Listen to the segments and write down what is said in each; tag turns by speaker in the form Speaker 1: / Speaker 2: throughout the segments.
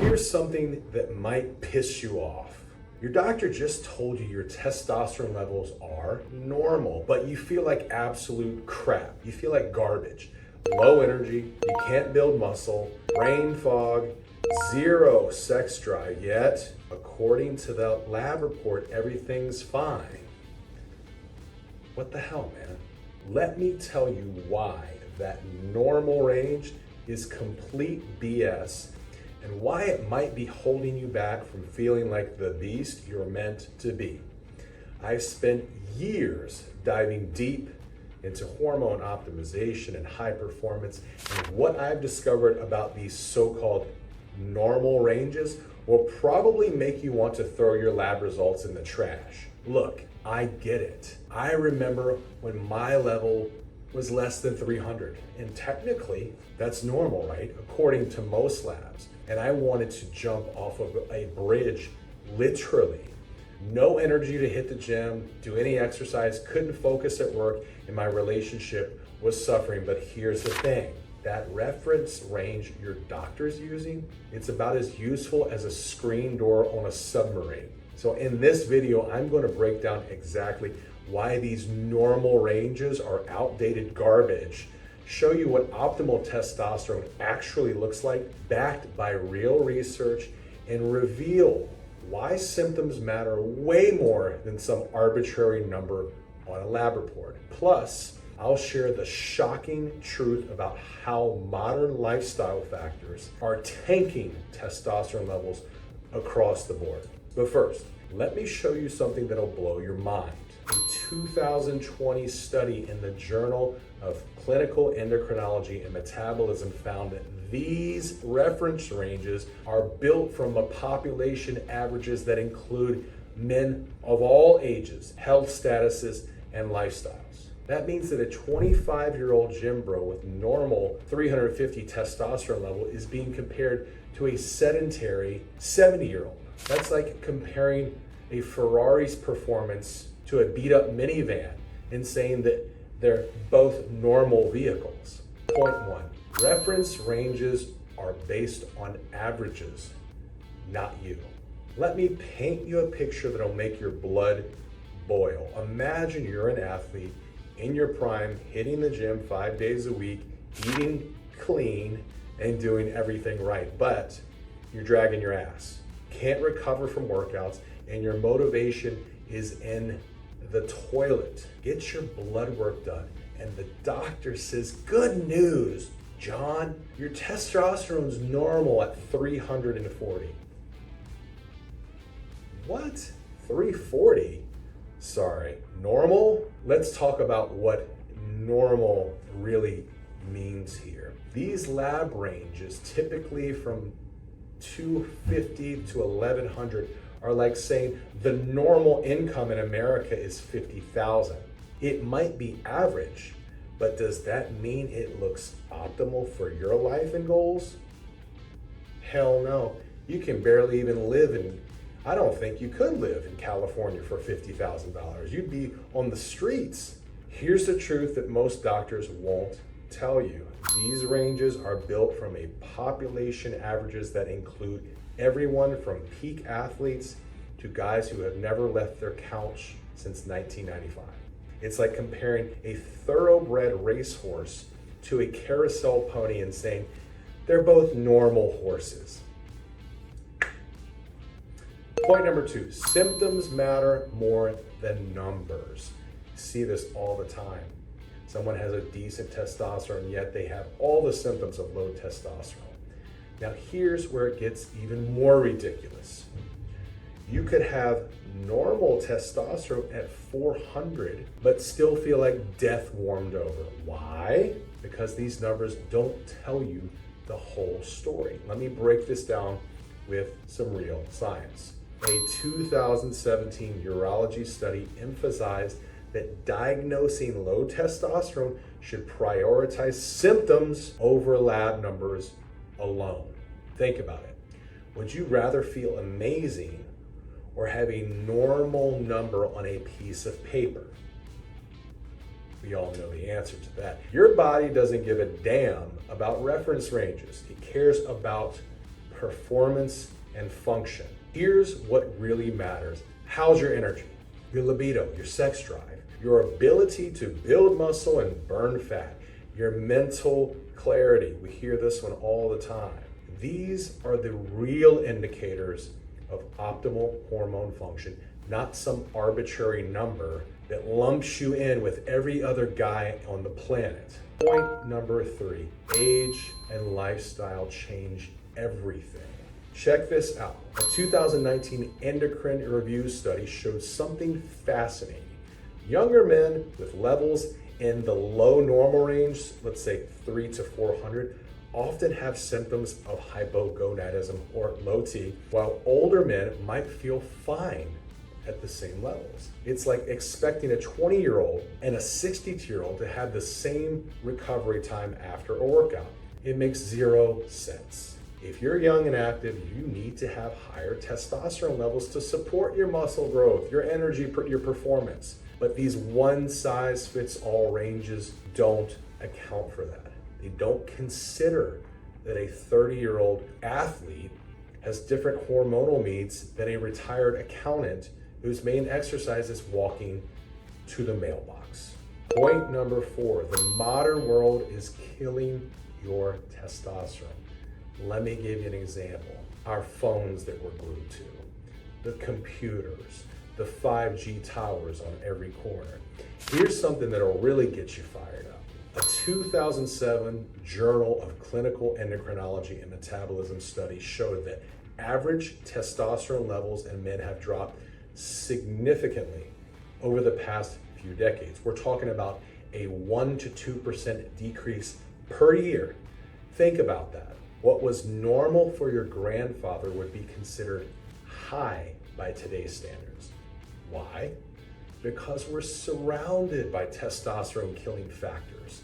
Speaker 1: Here's something that might piss you off. Your doctor just told you your testosterone levels are normal, but you feel like absolute crap. You feel like garbage. Low energy, you can't build muscle, brain fog, zero sex drive, yet according to the lab report, everything's fine. What the hell, man? Let me tell you why that normal range is complete BS and why it might be holding you back from feeling like the beast you're meant to be. I've spent years diving deep into hormone optimization and high performance, and what I've discovered about these so-called normal ranges will probably make you want to throw your lab results in the trash. Look, I get it. I remember when my level was less than 300, and technically that's normal, right? According to most labs. And I wanted to jump off of a bridge, literally. No energy to hit the gym, do any exercise, couldn't focus at work, and my relationship was suffering. But here's the thing, that reference range your doctor's using, it's about as useful as a screen door on a submarine. So in this video, I'm going to break down exactly why these normal ranges are outdated garbage, show you what optimal testosterone actually looks like, backed by real research, and reveal why symptoms matter way more than some arbitrary number on a lab report. Plus, I'll share the shocking truth about how modern lifestyle factors are tanking testosterone levels across the board. But first, let me show you something that'll blow your mind. A 2020 study in the Journal of Clinical Endocrinology and Metabolism found that these reference ranges are built from a population averages that include men of all ages, health statuses, and lifestyles. That means that a 25-year-old gym bro with normal 350 testosterone level is being compared to a sedentary 70-year-old. That's like comparing a Ferrari's performance to a beat-up minivan and saying that they're both normal vehicles. Point one, reference ranges are based on averages, not you. Let me paint you a picture that'll make your blood boil. Imagine you're an athlete in your prime, hitting the gym 5 days a week, eating clean, and doing everything right, but you're dragging your ass. Can't recover from workouts, and your motivation is in the toilet. Get your blood work done, and the doctor says, good news, John, your testosterone's normal at 340. What? 340? Sorry, normal? Let's talk about what normal really means here. These lab ranges, typically from 250 to 1100, are like saying the normal income in America is 50,000. It might be average, but does that mean it looks optimal for your life and goals? Hell no. You can barely even live in, I don't think you could live in California for $50,000. You'd be on the streets. Here's the truth that most doctors won't tell you. These ranges are built from a population averages that include everyone from peak athletes to guys who have never left their couch since 1995. It's like comparing a thoroughbred racehorse to a carousel pony and saying they're both normal horses. Point number two, symptoms matter more than numbers. See this all the time. Someone has a decent testosterone, yet they have all the symptoms of low testosterone. Now here's where it gets even more ridiculous. You could have normal testosterone at 400, but still feel like death warmed over. Why? Because these numbers don't tell you the whole story. Let me break this down with some real science. A 2017 urology study emphasized that diagnosing low testosterone should prioritize symptoms over lab numbers alone. Think about it. Would you rather feel amazing or have a normal number on a piece of paper? We all know the answer to that. Your body doesn't give a damn about reference ranges. It cares about performance and function. Here's what really matters. How's your energy, your libido, your sex drive, your ability to build muscle and burn fat, your mental clarity? We hear this one all the time. These are the real indicators of optimal hormone function, not some arbitrary number that lumps you in with every other guy on the planet. Point number 3, age and lifestyle change everything. Check this out. A 2019 endocrine review study showed something fascinating. Younger men with levels in the low normal range, let's say 3 to 400, often have symptoms of hypogonadism or low T, while older men might feel fine at the same levels. It's like expecting a 20-year-old and a 62-year-old to have the same recovery time after a workout. It makes zero sense. If you're young and active, you need to have higher testosterone levels to support your muscle growth, your energy, your performance. But these one-size-fits-all ranges don't account for that. They don't consider that a 30-year-old athlete has different hormonal needs than a retired accountant whose main exercise is walking to the mailbox. Point number 4, the modern world is killing your testosterone. Let me give you an example. Our phones that we're glued to, the computers, the 5G towers on every corner. Here's something that'll really get you fired up. A 2007 Journal of Clinical Endocrinology and Metabolism study showed that average testosterone levels in men have dropped significantly over the past few decades. We're talking about a 1 to 2% decrease per year. Think about that. What was normal for your grandfather would be considered high by today's standards. Why? Because we're surrounded by testosterone killing factors,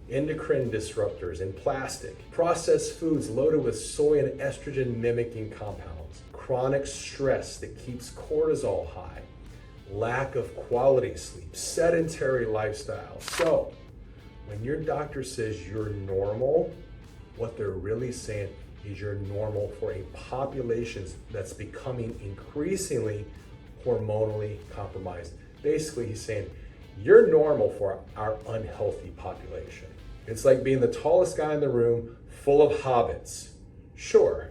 Speaker 1: endocrine disruptors in plastic, processed foods loaded with soy and estrogen mimicking compounds, chronic stress that keeps cortisol high, lack of quality sleep, sedentary lifestyle. So when your doctor says you're normal, what they're really saying is you're normal for a population that's becoming increasingly hormonally compromised. Basically, he's saying you're normal for our unhealthy population. It's like being the tallest guy in the room full of hobbits. Sure,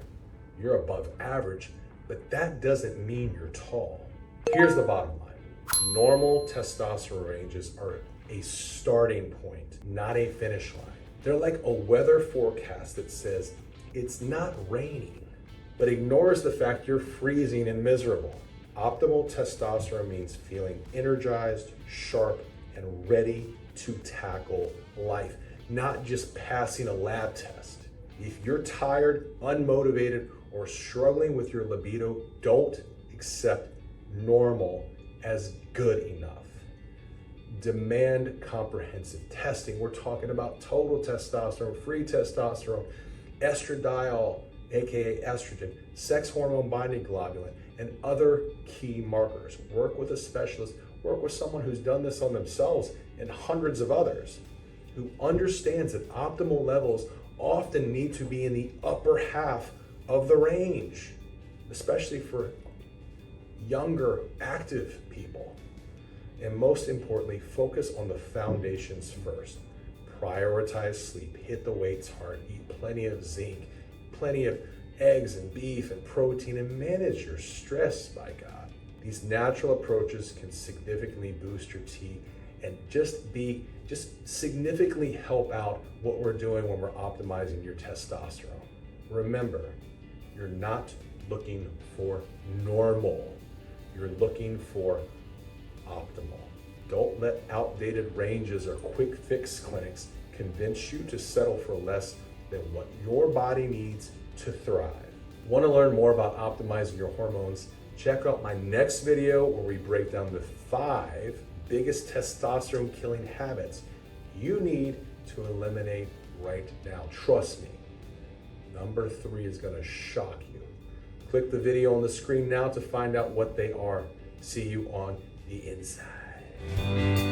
Speaker 1: you're above average, but that doesn't mean you're tall. Here's the bottom line. Normal testosterone ranges are a starting point, not a finish line. They're like a weather forecast that says it's not raining, but ignores the fact you're freezing and miserable. Optimal testosterone means feeling energized, sharp, and ready to tackle life, not just passing a lab test. If you're tired, unmotivated, or struggling with your libido, don't accept normal as good enough. Demand comprehensive testing. We're talking about total testosterone, free testosterone, estradiol, aka estrogen, sex hormone binding globulin, and other key markers. Work with a specialist, work with someone who's done this on themselves and hundreds of others, who understands that optimal levels often need to be in the upper half of the range, especially for younger, active people. And most importantly, focus on the foundations first. Prioritize sleep, hit the weights hard, eat plenty of zinc, plenty of eggs and beef and protein, and manage your stress, by God. These natural approaches can significantly boost your T and just significantly help out what we're doing when we're optimizing your testosterone. Remember, you're not looking for normal. You're looking for optimal. Don't let outdated ranges or quick fix clinics convince you to settle for less than what your body needs to thrive. Want to learn more about optimizing your hormones? Check out my next video where we break down the 5 biggest testosterone killing habits you need to eliminate right now. Trust me, number 3 is going to shock you. Click the video on the screen now to find out what they are. See you on the inside.